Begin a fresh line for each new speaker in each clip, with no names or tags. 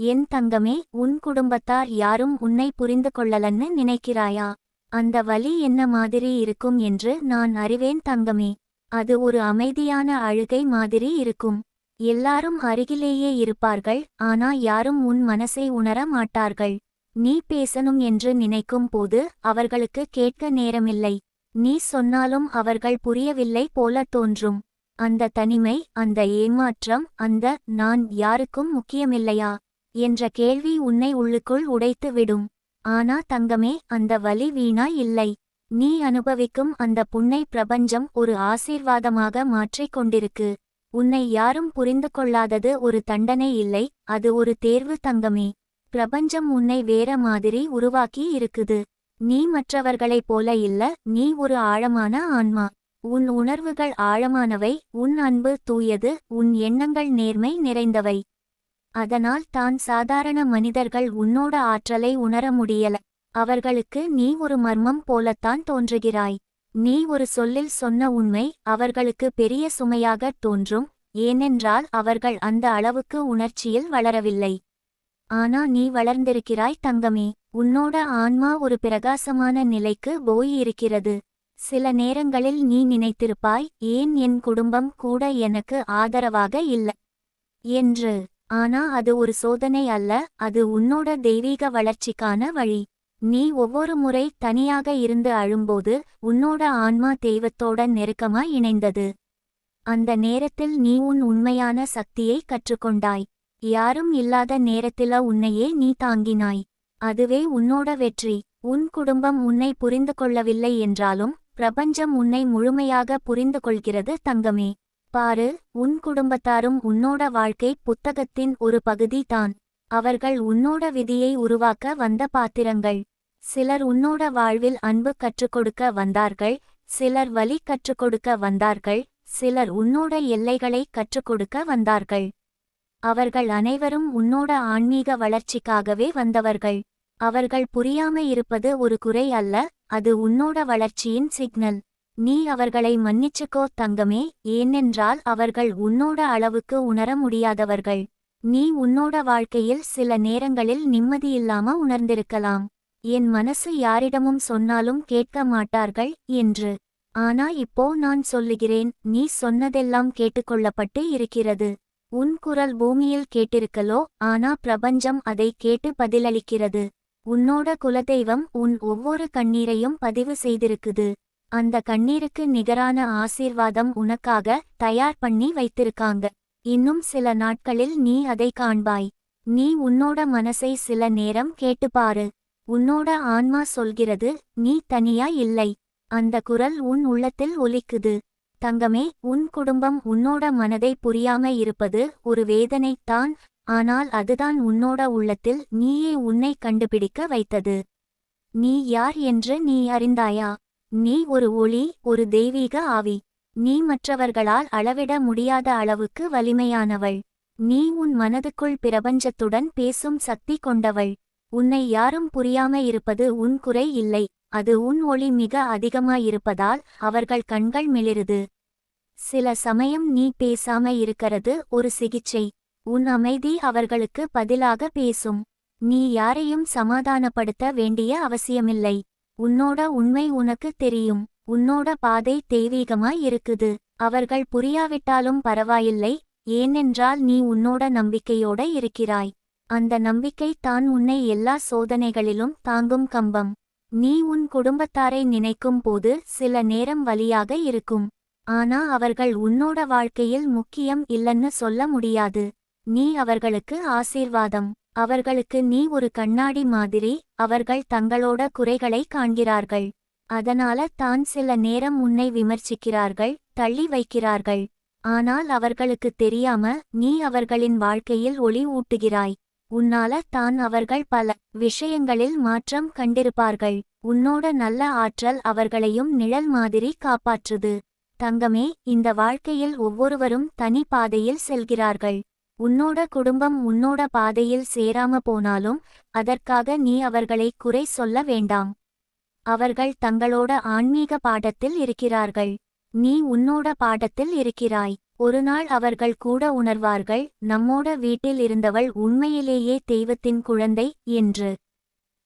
என் தங்கமே, உன் குடும்பத்தார் யாரும் உன்னை புரிந்து கொள்ளலன்னு நினைக்கிறாயா? அந்த வலி என்ன மாதிரி இருக்கும் என்று நான் அறிவேன் தங்கமே. அது ஒரு அமைதியான அழுகை மாதிரி இருக்கும். எல்லாரும் அருகிலேயே இருப்பார்கள், ஆனா யாரும் உன் மனசை உணர மாட்டார்கள். நீ பேசணும் என்று நினைக்கும் போது அவர்களுக்கு கேட்க நேரமில்லை. நீ சொன்னாலும் அவர்கள் புரியவில்லை போல தோன்றும். அந்த தனிமை, அந்த ஏமாற்றம், அந்த நான் யாருக்கும் முக்கியமில்லையா என்ற கேள்வி உன்னை உள்ளுக்குள் உடைத்து விடும். ஆனா தங்கமே, அந்த வலி வீணா இல்லை. நீ அனுபவிக்கும் அந்த புண்ணை பிரபஞ்சம் ஒரு ஆசீர்வாதமாக மாற்றிக் கொண்டிருக்கு. உன்னை யாரும் புரிந்து கொள்ளாதது ஒரு தண்டனை இல்லை, அது ஒரு தேர்வு தங்கமே. பிரபஞ்சம் உன்னை வேற மாதிரி உருவாக்கி இருக்குது. நீ மற்றவர்களைப் போல இல்ல, நீ ஒரு ஆழமான ஆன்மா. உன் உணர்வுகள் ஆழமானவை, உன் அன்பு தூயது, உன் எண்ணங்கள் நேர்மை நிறைந்தவை. அதனால் தான் சாதாரண மனிதர்கள் உன்னோட ஆற்றலை உணர முடியல. அவர்களுக்கு நீ ஒரு மர்மம் போலத்தான் தோன்றுகிறாய். நீ ஒரு சொல்லில் சொன்ன உண்மை அவர்களுக்கு பெரிய சுமையாகத் தோன்றும், ஏனென்றால் அவர்கள் அந்த அளவுக்கு உணர்ச்சியில் வளரவில்லை. ஆனா நீ வளர்ந்திருக்கிறாய் தங்கமே. உன்னோட ஆன்மா ஒரு பிரகாசமான நிலைக்கு போய் இருக்கிறது. சில நேரங்களில் நீ நினைத்திருப்பாய், ஏன் என் குடும்பம் கூட எனக்கு ஆதரவாக இல்ல என்று. ஆனா அது ஒரு சோதனை அல்ல, அது உன்னோட தெய்வீக வளர்ச்சிக்கான வழி. நீ ஒவ்வொரு முறை தனியாக இருந்து அழும்போது உன்னோட ஆன்மா தெய்வத்தோட நெருக்கமா இணைந்தது. அந்த நேரத்தில் நீ உன் உண்மையான சக்தியை கற்றுக்கொண்டாய். யாரும் இல்லாத நேரத்தில உன்னையே நீ தாங்கினாய். அதுவே உன்னோட வெற்றி. உன் குடும்பம் உன்னை புரிந்து கொள்ளவில்லை என்றாலும் பிரபஞ்சம் உன்னை முழுமையாக புரிந்து கொள்கிறது தங்கமே. பாரு, உன் குடும்பத்தாரும் உன்னோட வாழ்க்கை புத்தகத்தின் ஒரு பகுதி தான். அவர்கள் உன்னோட விதியை உருவாக்க வந்த பாத்திரங்கள். சிலர் உன்னோட வாழ்வில் அன்பு கற்றுக்கொடுக்க வந்தார்கள், சிலர் வலி கற்றுக்கொடுக்க வந்தார்கள், சிலர் உன்னோட எல்லைகளை கற்றுக்கொடுக்க வந்தார்கள். அவர்கள் அனைவரும் உன்னோட ஆன்மீக வளர்ச்சிக்காகவே வந்தவர்கள். அவர்கள் புரியாம இருப்பது ஒரு குறை அல்ல, அது உன்னோட வளர்ச்சியின் சிக்னல். நீ அவர்களை மன்னிச்சுக்கோ தங்கமே, ஏனென்றால் அவர்கள் உன்னோட அளவுக்கு உணர முடியாதவர்கள். நீ உன்னோட வாழ்க்கையில் சில நேரங்களில் நிம்மதியில்லாம உணர்ந்திருக்கலாம். என் மனசு யாரிடமும் சொன்னாலும் கேட்க மாட்டார்கள் என்று. ஆனா இப்போ நான் சொல்லுகிறேன், நீ சொன்னதெல்லாம் கேட்டுக்கொள்ளப்பட்டு இருக்கிறது. உன் குரல் பூமியில் கேட்டிருக்கலோ, ஆனா பிரபஞ்சம் அதை கேட்டு பதிலளிக்கிறது. உன்னோட குலதெய்வம் உன் ஒவ்வொரு கண்ணீரையும் பதிவு செய்திருக்குது. அந்த கண்ணீருக்கு நிகரான ஆசீர்வாதம் உனக்காக தயார் பண்ணி வைத்திருக்காங்க. இன்னும் சில நாட்களில் நீ அதை காண்பாய். நீ உன்னோட மனசை சில நேரம் கேட்டுப்பாரு. உன்னோட ஆன்மா சொல்கிறது, நீ தனியா இல்லை. அந்த குரல் உன் உள்ளத்தில் ஒலிக்குது. தங்கமே, உன் குடும்பம் உன்னோட மனதை புரியாம இருப்பது ஒரு வேதனை தான், ஆனால் அதுதான் உன்னோட உள்ளத்தில் நீயே உன்னை கண்டுபிடிக்க வைத்தது. நீ யார் என்று நீ அறிந்தாயா? நீ ஒரு ஒளி, ஒரு தெய்வீக ஆவி. நீ மற்றவர்களால் அளவிட முடியாத அளவுக்கு வலிமையானவள். நீ உன் மனதுக்குள் பிரபஞ்சத்துடன் பேசும் சக்தி கொண்டவள். உன்னை யாரும் புரியாம இருப்பது உன் குறை இல்லை, அது உன் ஒளி மிக அதிகமாயிருப்பதால் அவர்கள் கண்கள் மிளிருது. சில சமயம் நீ பேசாம இருக்கிறது ஒரு சிகிச்சை. உன் அமைதி அவர்களுக்கு பதிலாக பேசும். நீ யாரையும் சமாதானப்படுத்த வேண்டிய அவசியமில்லை. உன்னோட உண்மை உனக்கு தெரியும். உன்னோட பாதை தெய்வீகமாய் இருக்குது. அவர்கள் புரியாவிட்டாலும் பரவாயில்லை, ஏனென்றால் நீ உன்னோட நம்பிக்கையோட இருக்கிறாய். அந்த நம்பிக்கை தான் உன்னை எல்லா சோதனைகளிலும் தாங்கும் கம்பம். நீ உன் குடும்பத்தாரை நினைக்கும் போது சில நேரம் வலியாக இருக்கும். ஆனா அவர்கள் உன்னோட வாழ்க்கையில் முக்கியம் இல்லன்னு சொல்ல முடியாது. நீ அவர்களுக்கு ஆசீர்வாதம். அவர்களுக்கு நீ ஒரு கண்ணாடி மாதிரி. அவர்கள் தங்களோட குறைகளை காண்கிறார்கள். அதனால தான் சில நேரம் உன்னை விமர்சிக்கிறார்கள், தள்ளி வைக்கிறார்கள். ஆனால் அவர்களுக்கு தெரியாம நீ அவர்களின் வாழ்க்கையில் ஒளி ஊட்டுகிறாய். உன்னால தான் அவர்கள் பல விஷயங்களில் மாற்றம் கண்டிருப்பார்கள். உன்னோட நல்ல ஆற்றல் அவர்களையும் நிழல் மாதிரி காப்பாற்றுது. தங்கமே, இந்த வாழ்க்கையில் ஒவ்வொருவரும் தனி பாதையில் செல்கிறார்கள். உன்னோட குடும்பம் உன்னோட பாதையில் சேராம போனாலும் அதற்காக நீ அவர்களை குறை சொல்ல வேண்டாம். அவர்கள் தங்களோட ஆன்மீக பாடத்தில் இருக்கிறார்கள். நீ உன்னோட பாடத்தில் இருக்கிறாய். ஒருநாள் அவர்கள் கூட உணர்வார்கள், நம்மோட வீட்டில் இருந்தவள் உண்மையிலேயே தெய்வத்தின் குழந்தை என்று.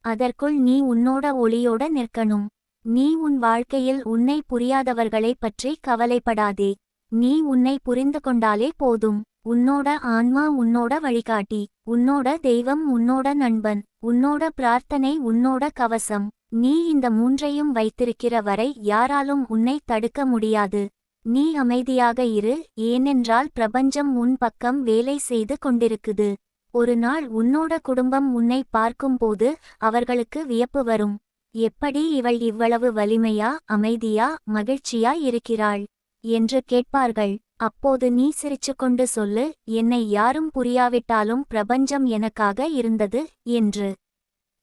அதற்குள் நீ உன்னோட ஒளியோட நிற்கணும். நீ உன் வாழ்க்கையில் உன்னை புரியாதவர்களை பற்றி கவலைப்படாதே. நீ உன்னை புரிந்து கொண்டாலே போதும். உன்னோட ஆன்மா உன்னோட வழிகாட்டி, உன்னோட தெய்வம் உன்னோட நண்பன், உன்னோட பிரார்த்தனை உன்னோட கவசம். நீ இந்த மூன்றையும் வைத்திருக்கிற வரை யாராலும் உன்னை தடுக்க முடியாது. நீ அமைதியாக இரு, ஏனென்றால் பிரபஞ்சம் உன் பக்கம் வேலை செய்து கொண்டிருக்குது. ஒரு நாள் உன்னோட குடும்பம் உன்னை பார்க்கும்போது அவர்களுக்கு வியப்பு வரும். எப்படி இவள் இவ்வளவு வலிமையா, அமைதியா, மகிழ்ச்சியா இருக்கிறாள் என்று கேட்பார்கள். அப்போது நீ சிரிச்சுக்கொண்டு சொல்லு, என்னை யாரும் புரியாவிட்டாலும் பிரபஞ்சம் எனக்காக இருந்தது என்று.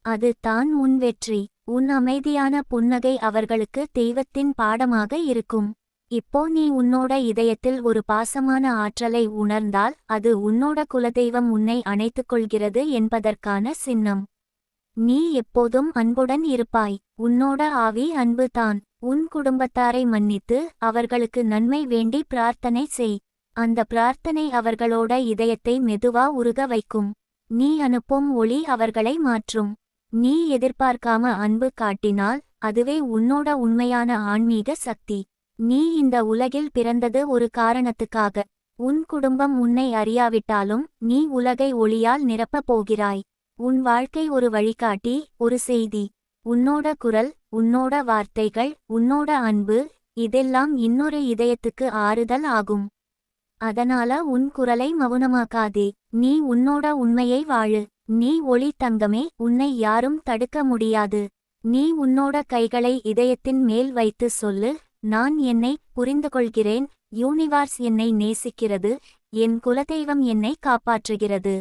அது தான் உன் வெற்றி. உன் அமைதியான புன்னகை அவர்களுக்கு தெய்வத்தின் பாடமாக இருக்கும். இப்போ நீ உன்னோட இதயத்தில் ஒரு பாசமான ஆற்றலை உணர்ந்தால் அது உன்னோட குலதெய்வம் உன்னை அணைத்துக்கொள்கிறது என்பதற்கான சின்னம். நீ எப்போதும் அன்புடன் இருப்பாய். உன்னோட ஆவி அன்பு தான். உன் குடும்பத்தாரை மன்னித்து அவர்களுக்கு நன்மை வேண்டி பிரார்த்தனை செய். அந்த பிரார்த்தனை அவர்களோட இதயத்தை மெதுவா உருக வைக்கும். நீ அனுப்பும் ஒளி அவர்களை மாற்றும். நீ எதிர்பார்க்காம அன்பு காட்டினால் அதுவே உன்னோட உண்மையான ஆன்மீக சக்தி. நீ இந்த உலகில் பிறந்தது ஒரு காரணத்துக்காக. உன் குடும்பம் உன்னை அறியாவிட்டாலும் நீ உலகை ஒளியால் நிரப்பப் போகிறாய். உன் வாழ்க்கை ஒரு வழிகாட்டி, ஒரு செய்தி. உன்னோட குரல், உன்னோட வார்த்தைகள், உன்னோட அன்பு, இதெல்லாம் இன்னொரு இதயத்துக்கு ஆறுதல் ஆகும். அதனால உன் குரலை மௌனமாக்காதே. நீ உன்னோட உண்மையை வாழு. நீ ஒளி தங்கமே, உன்னை யாரும் தடுக்க முடியாது. நீ உன்னோட கைகளை இதயத்தின் மேல் வைத்து சொல்லு, நான் என்னை புரிந்துகொள்கிறேன், யூனிவர்ஸ் என்னை நேசிக்கிறது, என் குலதெய்வம் என்னை காப்பாற்றுகிறது.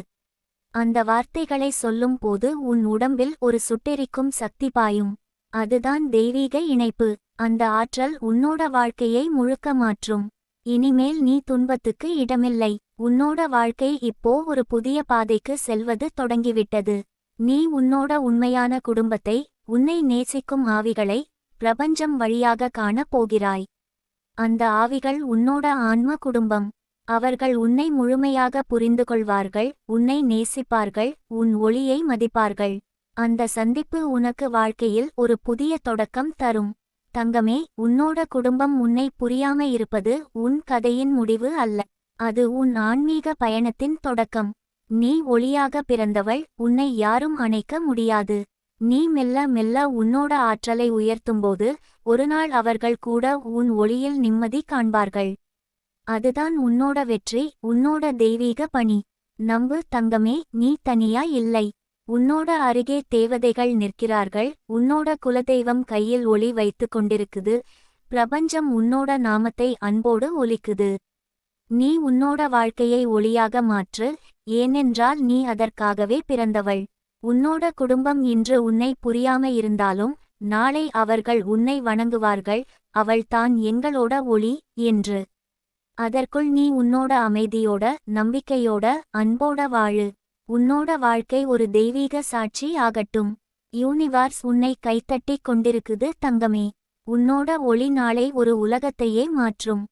அந்த வார்த்தைகளை சொல்லும் போது உன் உடம்பில் ஒரு சுட்டெரிக்கும் சக்தி பாயும். அதுதான் தெய்வீக இணைப்பு. அந்த ஆற்றல் உன்னோட வாழ்க்கையை முழுக்க மாற்றும். இனிமேல் நீ துன்பத்துக்கு இடமில்லை. உன்னோட வாழ்க்கை இப்போ ஒரு புதிய பாதைக்கு செல்வது தொடங்கிவிட்டது. நீ உன்னோட உண்மையான குடும்பத்தை, உன்னை நேசிக்கும் ஆவிகளை பிரபஞ்சம் வழியாக காணப் போகிறாய். அந்த ஆவிகள் உன்னோட ஆன்ம குடும்பம். அவர்கள் உன்னை முழுமையாக புரிந்து கொள்வார்கள், உன்னை நேசிப்பார்கள், உன் ஒளியை மதிப்பார்கள். அந்த சந்திப்பு உனக்கு வாழ்க்கையில் ஒரு புதிய தொடக்கம் தரும். தங்கமே, உன்னோட குடும்பம் உன்னை புரியாம இருப்பது உன் கதையின் முடிவு அல்ல. அது உன் ஆன்மீக பயணத்தின் தொடக்கம். நீ ஒளியாக பிறந்தவள், உன்னை யாரும் அணைக்க முடியாது. நீ மெல்ல மெல்ல உன்னோட ஆற்றலை உயர்த்தும்போது ஒருநாள் அவர்கள் கூட உன் ஒளியில் நிம்மதி காண்பார்கள். அதுதான் உன்னோட வெற்றி, உன்னோட தெய்வீக பணி. நம்பு தங்கமே, நீ தனியா இல்லை. உன்னோட அருகே தேவதைகள் நிற்கிறார்கள். உன்னோட குலதெய்வம் கையில் ஒளி வைத்து கொண்டிருக்குது. பிரபஞ்சம் உன்னோட நாமத்தை அன்போடு ஒலிக்குது. நீ உன்னோட வாழ்க்கையை ஒளியாக மாற்று, ஏனென்றால் நீ அதற்காகவே பிறந்தவள். உன்னோட குடும்பம் இன்று உன்னை புரியாம இருந்தாலும் நாளை அவர்கள் உன்னை வணங்குவார்கள், அவள்தான் எங்களோட ஒளி என்று. அதற்குள் நீ உன்னோட அமைதியோட, நம்பிக்கையோட, அன்போட வாழு. உன்னோட வாழ்க்கை ஒரு தெய்வீக சாட்சி ஆகட்டும். யூனிவர்ஸ் உன்னை கைத்தட்டிக் கொண்டிருக்குது தங்கமே. உன்னோட ஒளி நாளை ஒரு உலகத்தையே மாற்றும்.